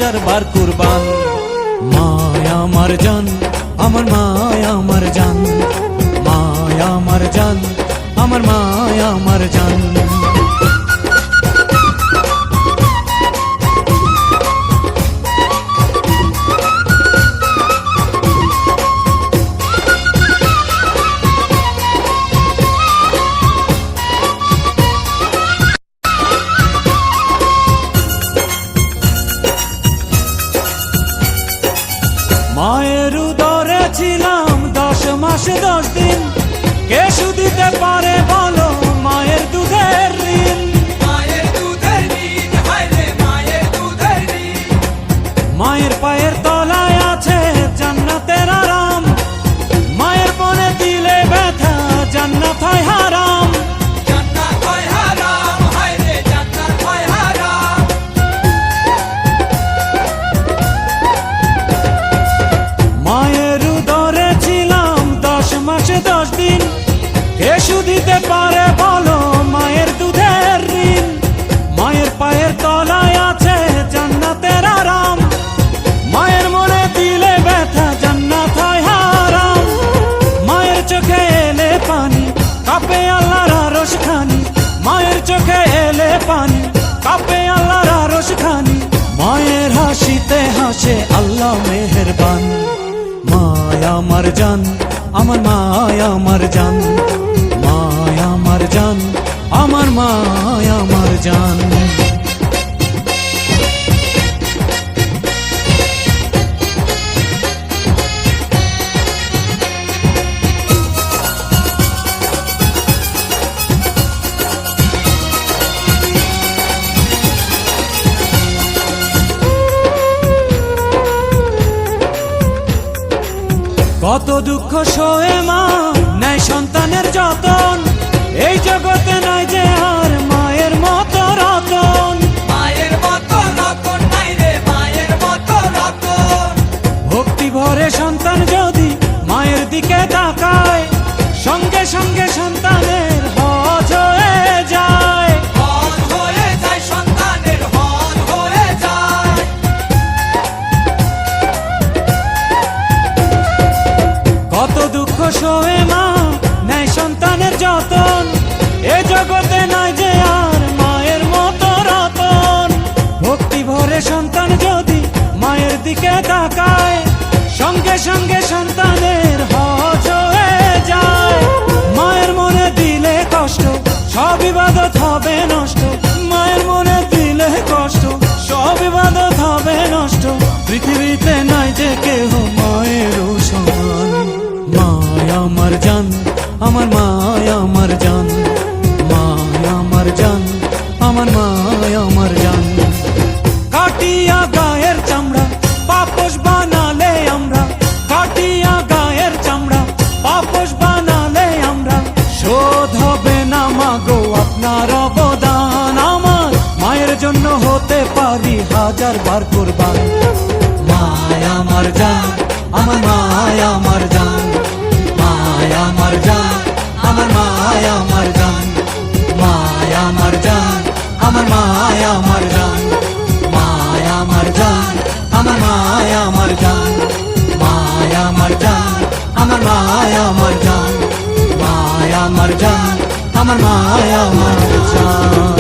হাজার বার কুরবান। মায়া আমার জান, আমার মায়া আমার জান, মায়া আমার জান, আমার মায়া আমার জান। মায়ের উদরে ছিলাম 10 মাস 10 দিন, কে শুধিতে পারে বলো মায়ের দুধের ঋণ। মায়ের দুধের ঋণ, হায় রে মায়ের দুধের ঋণ। মায়ের পায়ের তলায় আছে জান্নাতের আরাম, মায়ের মনে দিলে ব্যথা জান্নাত হয় হারাম। জান্নাত হয় হারাম, হায় রে জান্নাত হয় হারাম। মায়ের উদরে ছিলাম 10 মাস 10 দিন, কে শুধিতে পারে বলো মায়ের দুধের ঋণ। মায়ের পায়ের তলায় আছে জান্নাতের আরাম, মায়ের মনে দিলে ব্যথা জান্নাত হয় হারাম। মায়ের চোখে এলে পানি কাঁপে আল্লাহর আরশ খানি, মায়ের চোখে এলে পানি কাঁপে আল্লাহর আরশ খানি। মায়ের হাসিতে হাসে আল্লাহ মেহেরবান। মায়া আমার জান, আমার মায়া আমার জান, মায়া আমার জান, আমার মায়া আমার জান। কত দুঃখ সয়ে মা নাই সন্তানের যতন, এই জগতে নাই যে আর মায়ের মতো রতন। মায়ের মতো রতন নাই রে মায়ের মতো রতন। ভক্তি ভরে সন্তান যদি মায়ের দিকে তাকায়, সঙ্গে সঙ্গে সন্তানের হজ হয়ে যায়। হজ হয়ে যায় সন্তানের, হজ হয়ে যায়। কত দুঃখ সয়ে মা নাই সন্তানের যতন, এ জগতে নাই যে আর মায়ের মতো রতন। ভক্তি ভরে সন্তান যদি মায়ের দিকে তাকায়, সঙ্গে সঙ্গে সন্তানের হজ হয়ে যায়। মায়ের মনে দিলে কষ্ট সব ইবাদত হবে নষ্ট, মায়ের মনে দিলে কষ্ট সব ইবাদত হবে নষ্ট। পৃথিবীতে নাই যে কেহ মায়ের সমান। মায়া আমার জান, আমার মায়া আমার জান, মায়া আমার জান, আমার মায়া আমার জান। কাটিয়া গায়ের চামড়া পাপোশ বানালে আমরা, কাটিয়া গায়ের চামড়া পাপোশ বানালে আমরা। শোধ হবে না মাগো আপনার অবদান, আমার মায়ের জন্য হতে পারি হাজার বার কুরবান। মায়া আমার জান, আমার মায়া আমার জান, মায়া আমার জান, আমার মায়া আমার জান, মায়া আমার জান, আমার মায়া আমার জান, মায়া আমার জান, আমার মায়া আমার জান, মায়া আমার জান, আমার মায়া আমার জান, মায়া আমার জান, আমার মায়া আমার জান।